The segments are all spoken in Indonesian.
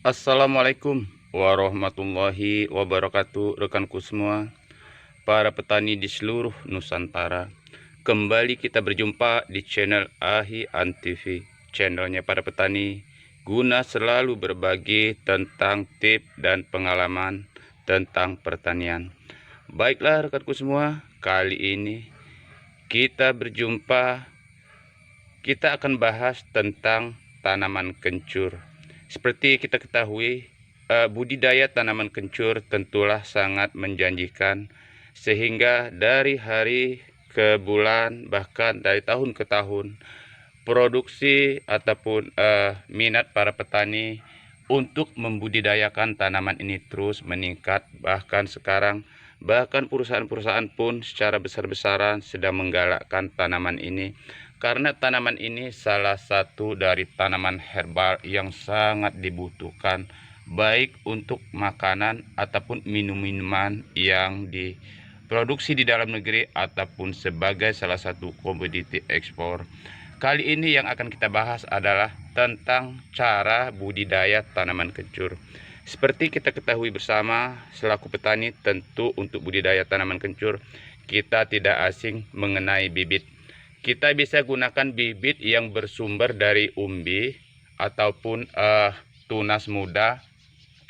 Assalamualaikum warahmatullahi wabarakatuh, rekanku semua, para petani di seluruh Nusantara. Kembali kita berjumpa di channel Ahi TV, channelnya para petani, guna selalu berbagi tentang tips dan pengalaman tentang pertanian. Baiklah rekanku semua, kali ini kita berjumpa, kita akan bahas tentang tanaman kencur. Seperti kita ketahui, budidaya tanaman kencur tentulah sangat menjanjikan, sehingga dari hari ke bulan, bahkan dari tahun ke tahun, produksi ataupun minat para petani untuk membudidayakan tanaman ini terus meningkat. Bahkan sekarang, bahkan perusahaan-perusahaan pun secara besar-besaran sedang menggalakkan tanaman ini, karena tanaman ini salah satu dari tanaman herbal yang sangat dibutuhkan, baik untuk makanan ataupun minum-minuman yang diproduksi di dalam negeri ataupun sebagai salah satu komoditi ekspor. Kali ini yang akan kita bahas adalah tentang cara budidaya tanaman kencur. Seperti kita ketahui bersama selaku petani, tentu untuk budidaya tanaman kencur kita tidak asing mengenai bibit. Kita bisa gunakan bibit yang bersumber dari umbi ataupun tunas muda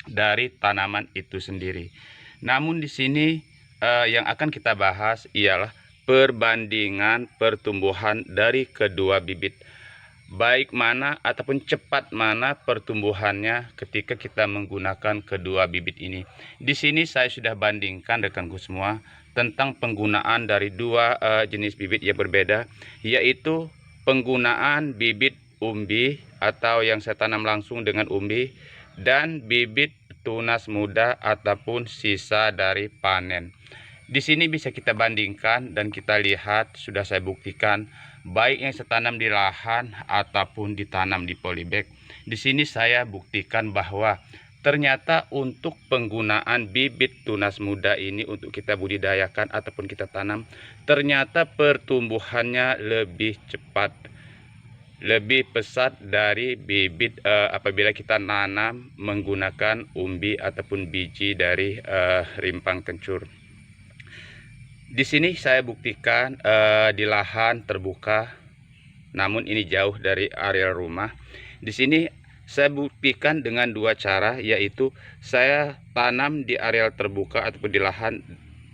dari tanaman itu sendiri. Namun di sini yang akan kita bahas ialah perbandingan pertumbuhan dari kedua bibit. Baik mana ataupun cepat mana pertumbuhannya ketika kita menggunakan kedua bibit ini. Di sini saya sudah bandingkan rekanku semua tentang penggunaan dari dua jenis bibit yang berbeda, yaitu penggunaan bibit umbi atau yang saya tanam langsung dengan umbi, dan bibit tunas muda ataupun sisa dari panen. Di sini bisa kita bandingkan dan kita lihat, sudah saya buktikan, baik yang saya tanam di lahan ataupun ditanam di polybag. Di sini saya buktikan bahwa ternyata untuk penggunaan bibit tunas muda ini untuk kita budidayakan ataupun kita tanam, ternyata pertumbuhannya lebih cepat, lebih pesat dari bibit apabila kita nanam menggunakan umbi ataupun biji dari rimpang kencur. Di sini saya buktikan di lahan terbuka, namun ini jauh dari area rumah. Di sini saya buktikan dengan dua cara, yaitu saya tanam di area terbuka ataupun di lahan,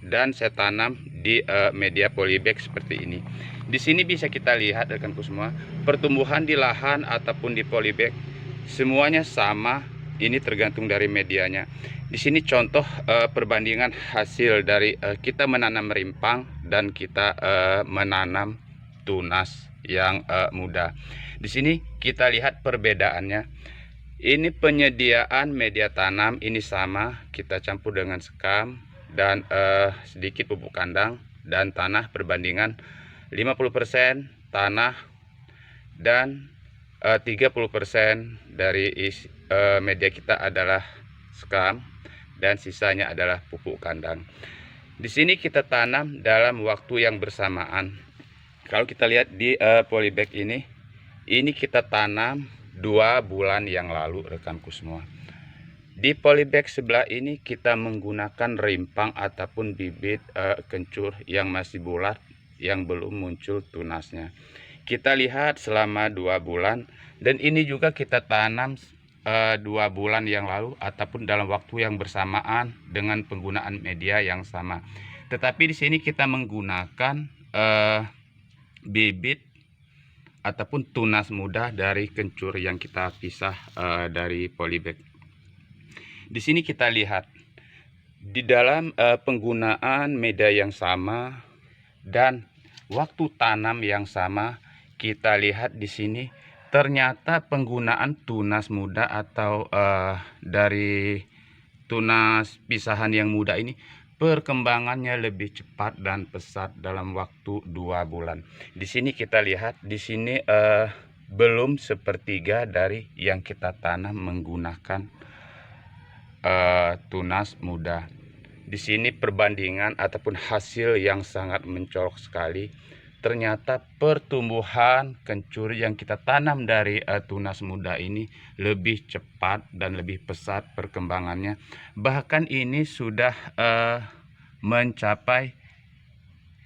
dan saya tanam di media polybag seperti ini. Di sini bisa kita lihat rekanku semua, pertumbuhan di lahan ataupun di polybag semuanya sama. Ini tergantung dari medianya. Di sini contoh perbandingan hasil dari kita menanam rimpang dan kita menanam tunas yang muda. Di sini kita lihat perbedaannya. Ini penyediaan media tanam ini sama, kita campur dengan sekam dan sedikit pupuk kandang dan tanah, perbandingan 50% tanah dan 30% dari media kita adalah sekam dan sisanya adalah pupuk kandang. Di sini kita tanam dalam waktu yang bersamaan. Kalau kita lihat di polybag ini kita tanam 2 bulan yang lalu rekanku semua. Di polybag sebelah ini kita menggunakan rimpang ataupun bibit kencur yang masih bulat, yang belum muncul tunasnya. Kita lihat selama 2 bulan, dan ini juga kita tanam 2 bulan yang lalu ataupun dalam waktu yang bersamaan dengan penggunaan media yang sama. Tetapi di sini kita menggunakan bibit ataupun tunas muda dari kencur yang kita pisah dari polybag. Di sini kita lihat di dalam penggunaan media yang sama dan waktu tanam yang sama, kita lihat di sini ternyata penggunaan tunas muda atau dari tunas pisahan yang muda ini perkembangannya lebih cepat dan pesat dalam waktu 2 bulan. Di sini kita lihat, di sini belum sepertiga dari yang kita tanam menggunakan tunas muda. Di sini perbandingan ataupun hasil yang sangat mencolok sekali. ternyata pertumbuhan kencur yang kita tanam dari tunas muda ini lebih cepat dan lebih pesat perkembangannya. Bahkan ini sudah mencapai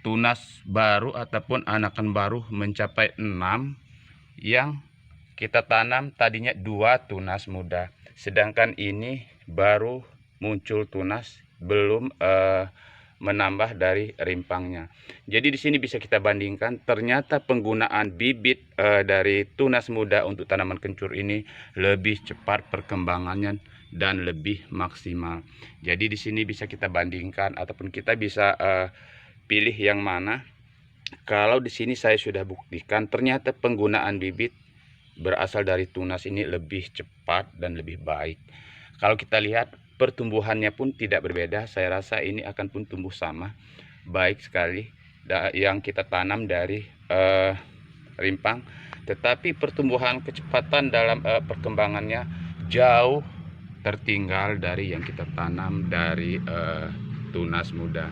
tunas baru ataupun anakan baru mencapai 6 yang kita tanam tadinya 2 tunas muda. Sedangkan ini baru muncul tunas, belum menambah dari rimpangnya. Jadi di sini bisa kita bandingkan, ternyata penggunaan bibit dari tunas muda untuk tanaman kencur ini lebih cepat perkembangannya dan lebih maksimal. Jadi di sini bisa kita bandingkan ataupun kita bisa pilih yang mana. Kalau di sini saya sudah buktikan ternyata penggunaan bibit berasal dari tunas ini lebih cepat dan lebih baik. Kalau kita lihat pertumbuhannya pun tidak berbeda, saya rasa ini akan pun tumbuh sama baik sekali yang kita tanam dari rimpang, tetapi pertumbuhan kecepatan dalam perkembangannya jauh tertinggal dari yang kita tanam dari tunas muda.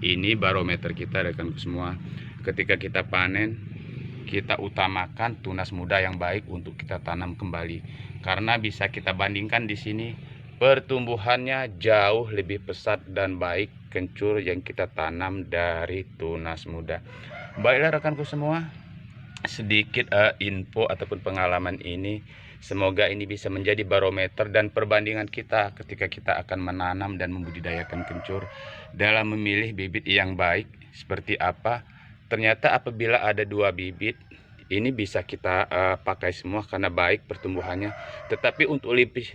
Ini barometer kita rekanku semua. Ketika kita panen, kita utamakan tunas muda yang baik untuk kita tanam kembali, karena bisa kita bandingkan di sini pertumbuhannya jauh lebih pesat dan baik kencur yang kita tanam dari tunas muda. Baiklah rekanku semua, sedikit info ataupun pengalaman ini, semoga ini bisa menjadi barometer dan perbandingan kita ketika kita akan menanam dan membudidayakan kencur dalam memilih bibit yang baik seperti apa. Ternyata apabila ada 2 bibit ini bisa kita pakai semua karena baik pertumbuhannya, tetapi untuk lebih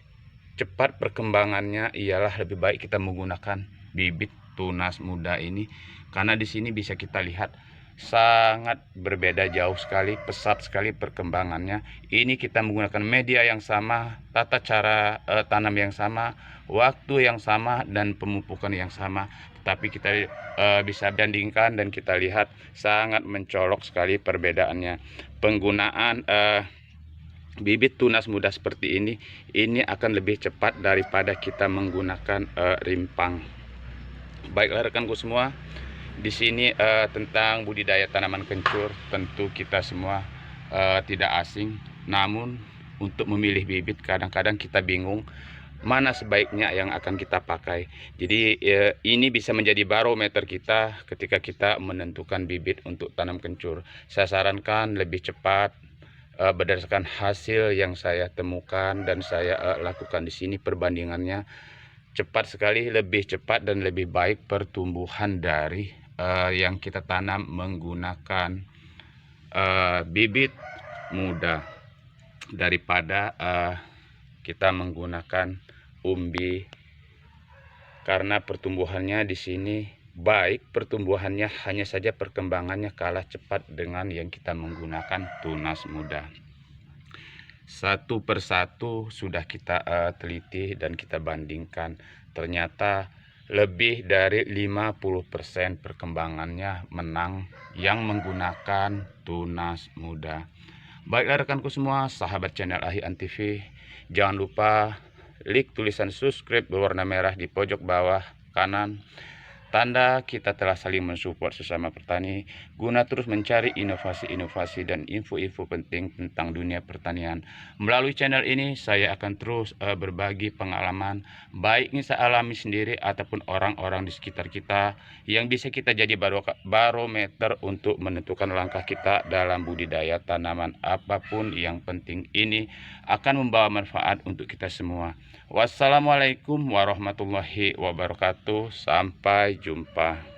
cepat perkembangannya ialah lebih baik kita menggunakan bibit tunas muda ini, karena di sini bisa kita lihat sangat berbeda jauh sekali, pesat sekali perkembangannya. Ini kita menggunakan media yang sama, tata cara tanam yang sama, waktu yang sama, dan pemupukan yang sama, tapi kita bisa bandingkan dan kita lihat sangat mencolok sekali perbedaannya. Penggunaan bibit tunas muda seperti ini akan lebih cepat daripada kita menggunakan rimpang. Baiklah rekanku semua, di sini tentang budidaya tanaman kencur tentu kita semua tidak asing. Namun untuk memilih bibit kadang-kadang kita bingung mana sebaiknya yang akan kita pakai. Jadi ini bisa menjadi barometer kita ketika kita menentukan bibit untuk tanam kencur. Saya sarankan lebih cepat berdasarkan hasil yang saya temukan dan saya lakukan di sini, perbandingannya cepat sekali, lebih cepat dan lebih baik pertumbuhan dari yang kita tanam menggunakan bibit muda daripada kita menggunakan umbi, karena pertumbuhannya di sini baik, pertumbuhannya hanya saja perkembangannya kalah cepat dengan yang kita menggunakan tunas muda. Satu persatu sudah kita teliti dan kita bandingkan, ternyata lebih dari 50% perkembangannya menang yang menggunakan tunas muda. Baiklah rekanku semua, sahabat channel AHI ANTV, jangan lupa klik tulisan subscribe berwarna merah di pojok bawah kanan, tanda kita telah saling mensupport sesama petani guna terus mencari inovasi-inovasi dan info-info penting tentang dunia pertanian. Melalui channel ini saya akan terus berbagi pengalaman, baik yang saya alami sendiri ataupun orang-orang di sekitar kita, yang bisa kita jadi barometer untuk menentukan langkah kita dalam budidaya tanaman apapun. Yang penting ini akan membawa manfaat untuk kita semua. Wassalamualaikum warahmatullahi wabarakatuh. Sampai jumpa.